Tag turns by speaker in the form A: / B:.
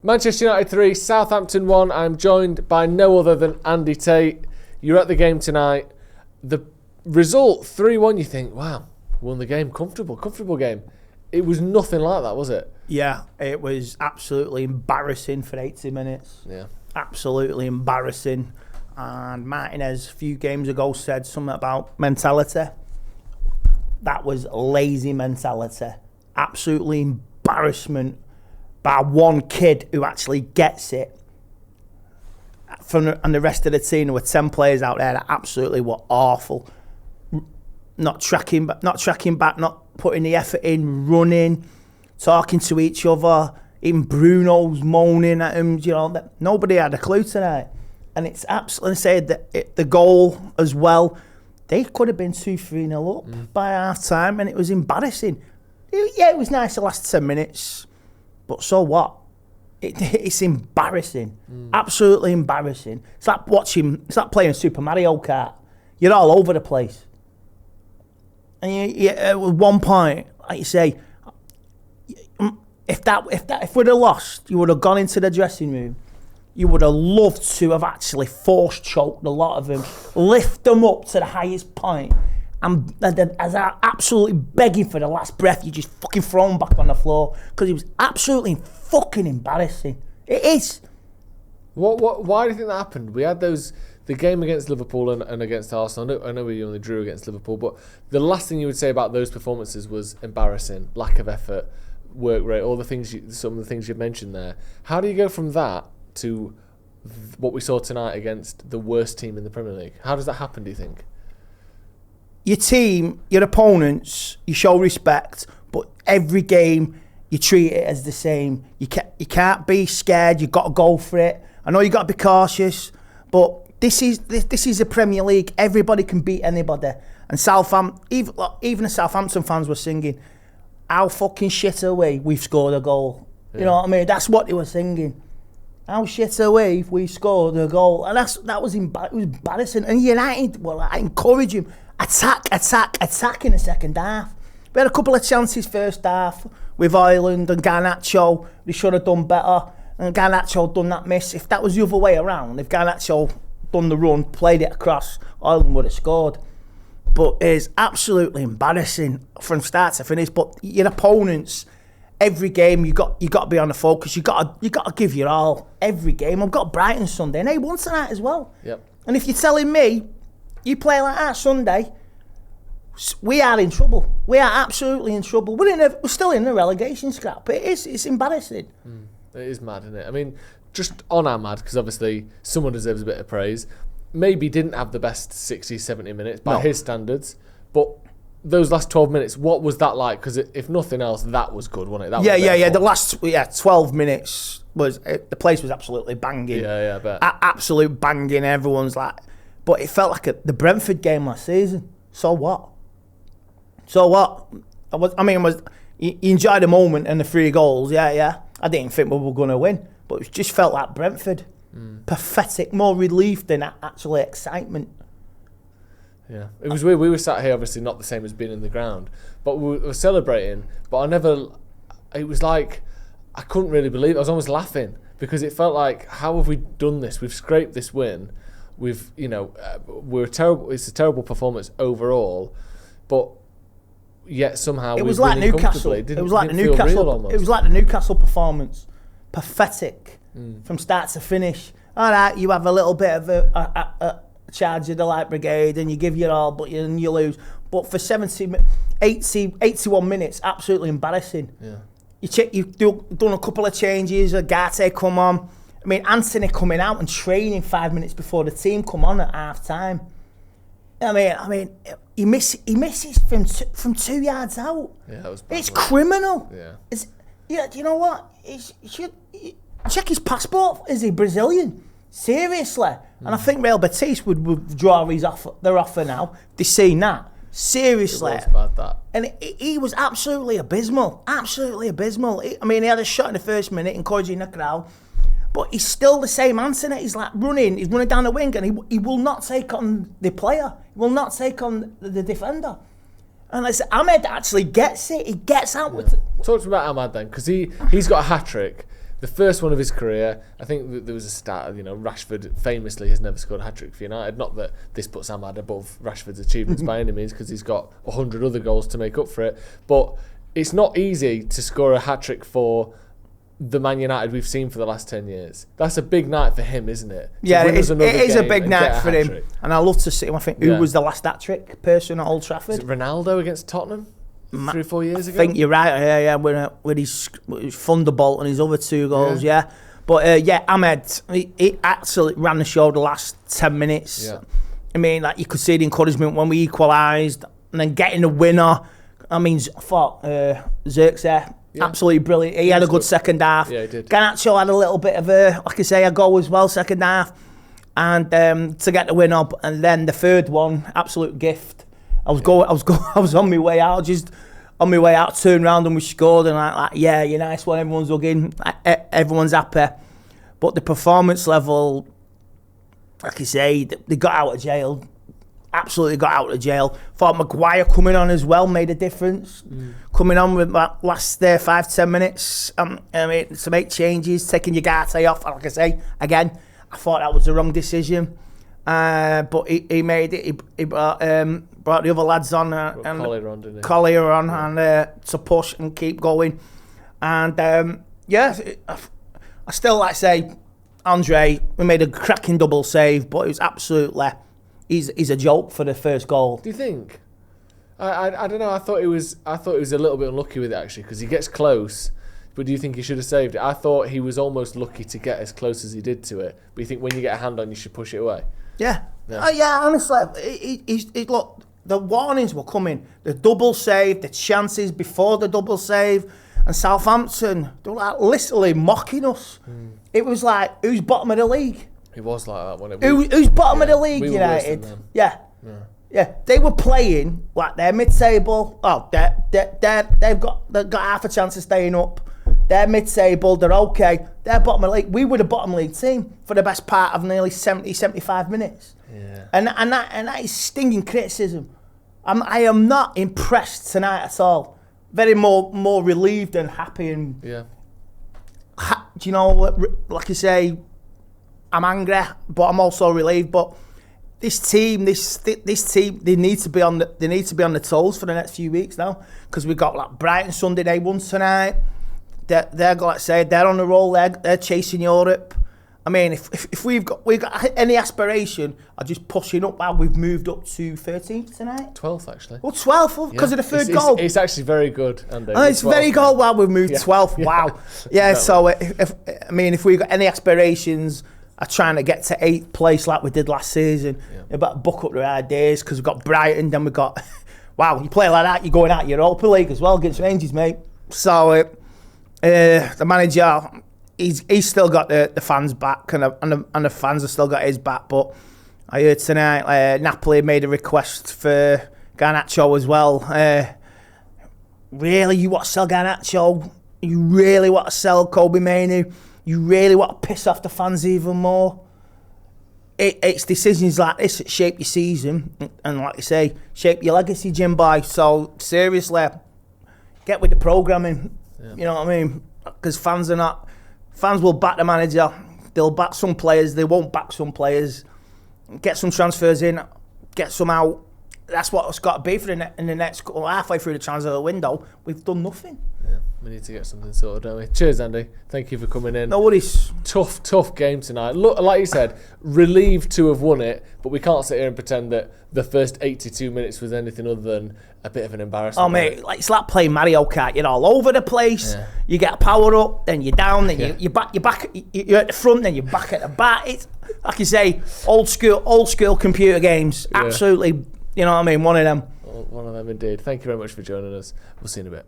A: Manchester United 3, Southampton 1. I'm joined by no other than Andy Tate. You're at the game tonight. The result, 3-1, you think, wow, won the game. Comfortable game. It was nothing like that, was it?
B: Yeah, it was absolutely embarrassing for 80 minutes.
A: Yeah.
B: Absolutely embarrassing. And Martinez, a few games ago, said something about mentality. That was lazy mentality. Absolutely embarrassment by one kid who actually gets it. And the rest of the team, there were 10 players out there that absolutely were awful. Not tracking back, not putting the effort in, running, talking to each other. Even Bruno's moaning at him. You know, nobody had a clue tonight. And it's absolutely said that the goal as well. They could have been 2-3-0 up by half time, and it was embarrassing. Yeah, it was nice the last 10 minutes. But so what? It's embarrassing. Absolutely embarrassing. It's like playing Super Mario Kart. You're all over the place. And you at one point, like you say, if we'd have lost, you would have gone into the dressing room. You would have loved to have actually force choked a lot of them, lift them up to the highest point, and as they're absolutely begging for the last breath, you just fucking throw them back on the floor because it was absolutely fucking embarrassing. It is.
A: Why do you think that happened? We had the game against Liverpool and against Arsenal. I know we only drew against Liverpool, but the last thing you would say about those performances was embarrassing, lack of effort, work rate, all the things, some of the things you've mentioned there. How do you go from that to what we saw tonight against the worst team in the Premier League? How does that happen, do you think?
B: Your team, your opponents, you show respect, but every game you treat it as the same. You can't be scared. You've got to go for it. I know you got to be cautious, but this is a Premier League. Everybody can beat anybody. And even the Southampton fans were singing, "How fucking shit are we? We've scored a goal." Yeah. You know what I mean? That's what they were singing. How shit are we scored a goal, and it was embarrassing. And United, well, I encourage him. Attack in the second half. We had a couple of chances first half with Ireland and Garnacho. They should have done better. And Garnacho done that miss. If that was the other way around, if Garnacho done the run, played it across, Ireland would have scored. But it's absolutely embarrassing from start to finish. But your opponents, every game you got to be on the focus. You got to give your all every game. I've got Brighton Sunday, and they won tonight as well.
A: Yep.
B: And if you're telling me you play like that Sunday, we are in trouble. We are absolutely in trouble. We're still in the relegation scrap. It's embarrassing.
A: It is mad, isn't it? I mean, just on our mad, because obviously someone deserves a bit of praise. Maybe didn't have the best 60, 70 minutes by his standards, but those last 12 minutes, what was that like? Because if nothing else, that was good, wasn't it?
B: Yeah. The last 12 minutes the place was absolutely banging.
A: Yeah, I bet.
B: Absolute banging. Everyone's like, but it felt like the Brentford game last season. So what? You enjoyed the moment and the 3 goals. Yeah. I didn't think we were going to win, but it just felt like Brentford. Pathetic, more relief than actually excitement.
A: Yeah, it was weird. We were sat here, obviously not the same as being in the ground, but we were celebrating. But it was like, I couldn't really believe it. I was almost laughing because it felt like, how have we done this? We've scraped this win. We're terrible. It's a terrible performance overall, but yet somehow
B: it was like Newcastle. It was like the Newcastle performance. Pathetic from start to finish. All right, you have a little bit of a charge of the light brigade and you give your all, but you lose. But for 81 minutes, absolutely embarrassing.
A: Yeah.
B: You've done a couple of changes. Tate come on. I mean, Anthony coming out and training 5 minutes before the team come on at half time. I mean, he misses from 2 yards out.
A: Yeah, that was bad.
B: It's criminal.
A: Yeah.
B: Do you know what? He should check his passport. Is he Brazilian? Seriously. And I think Real Betis would withdraw their offer now. They've seen that. Seriously.
A: It was bad, that.
B: And he was absolutely abysmal. Absolutely abysmal. He had a shot in the first minute, encouraging the crowd. But he's still the same Anthony. He's like running. He's running down the wing, and he will not take on the player. He will not take on the defender. And I said, Ahmed actually gets it. He gets out with it.
A: Talk to me about Ahmed then, because he's got a hat-trick. The first one of his career. I think that there was a stat, Rashford famously has never scored a hat-trick for United. Not that this puts Ahmad above Rashford's achievements by any means, because he's got 100 other goals to make up for it. But it's not easy to score a hat-trick for the Man United we've seen for the last 10 years. That's a big night for him, isn't it?
B: Yeah, it is a big night for him. And I love to see him. I think, who was the last hat-trick person at Old Trafford?
A: Is it Ronaldo against Tottenham 3 or 4 years ago?
B: I think you're right, yeah, with his Thunderbolt and his other 2 goals, yeah. But, Ahmed, he absolutely ran the show the last 10 minutes.
A: Yeah.
B: I mean, like, you could see the encouragement when we equalised, and then getting the winner. I mean, I thought Xerxes, absolutely brilliant. He had a good second half.
A: Yeah, he did.
B: Garnacho had a little bit of a goal as well, second half. And to get the win up, and then the third one, absolute gift. I was on my way out, turned round and we scored, and you're nice one, everyone's hugging, everyone's happy. But the performance level, like I say, they got out of jail. Absolutely got out of jail. Thought Maguire coming on as well made a difference. Coming on with that last 5-10 minutes, to make changes, taking your Tate off. Like I say, again, I thought that was the wrong decision. But he made it. He brought the other lads on and Collier on and to push and keep going. And I still like to say, Andre, we made a cracking double save, but it was absolutely. He's a joke for the first goal.
A: Do you think? I don't know. I thought it was a little bit unlucky with it, actually, because he gets close. But do you think he should have saved it? I thought he was almost lucky to get as close as he did to it. But you think when you get a hand on, you should push it away?
B: Yeah. Honestly, look, the warnings were coming. The double save, the chances before the double save, and Southampton, they were like literally mocking us. It was like, who's bottom of the league?
A: It was like that when it.
B: Who's bottom of the league? United. Yeah. They were playing like they're mid-table. Oh, they've got half a chance of staying up. They're mid-table. They're okay. They're bottom of the league. We were the bottom league team for the best part of nearly 75 minutes.
A: Yeah.
B: And that is stinging criticism. I am not impressed tonight at all. Very more relieved and happy and.
A: Yeah.
B: Do you know, like you say. I'm angry, but I'm also relieved. But this team, they need to be on the toes for the next few weeks now, because we've got like Brighton Sunday day ones tonight. They're like say they're on the roll. They're chasing Europe. I mean, if we've got any aspiration of just pushing up, we've moved up to 13th tonight.
A: 12th actually.
B: Well, 12th because of the third goal.
A: It's actually very good, Andy.
B: It's very good. Well, we've moved 12th. Wow. Yeah. So if we've got any aspirations. Are trying to get to 8th place like we did last season. Yeah. About book up their ideas, because we've got Brighton, then we've got. Wow, you play like that, you're going out Europa League as well against Rangers, mate. So the manager, he's still got the fans back, and the fans have still got his back. But I heard tonight Napoli made a request for Garnacho as well. Really, you want to sell Garnacho? You really want to sell Kobe Mainoo? You really want to piss off the fans even more? It's decisions like this that shape your season, and like you say, shape your legacy, Jim Boy. So seriously, get with the programming. Yeah. You know what I mean? Because fans will back the manager. They'll back some players. They won't back some players. Get some transfers in, get some out. That's what it's got to be for in the next halfway through the transfer window. We've done nothing.
A: Yeah, we need to get something sorted, don't we? Cheers, Andy. Thank you for coming in.
B: No worries.
A: Tough game tonight. Look, like you said, relieved to have won it, but we can't sit here and pretend that the first 82 minutes was anything other than a bit of an embarrassment.
B: Oh, mate, it's like playing Mario Kart. You're all over the place. Yeah. You get power up, then you're down, then you're back. You're at the front, then you're back at the back. It's like you say, old school computer games. Yeah. Absolutely. You know what I mean? One of them.
A: One of them indeed. Thank you very much for joining us. We'll see you in a bit.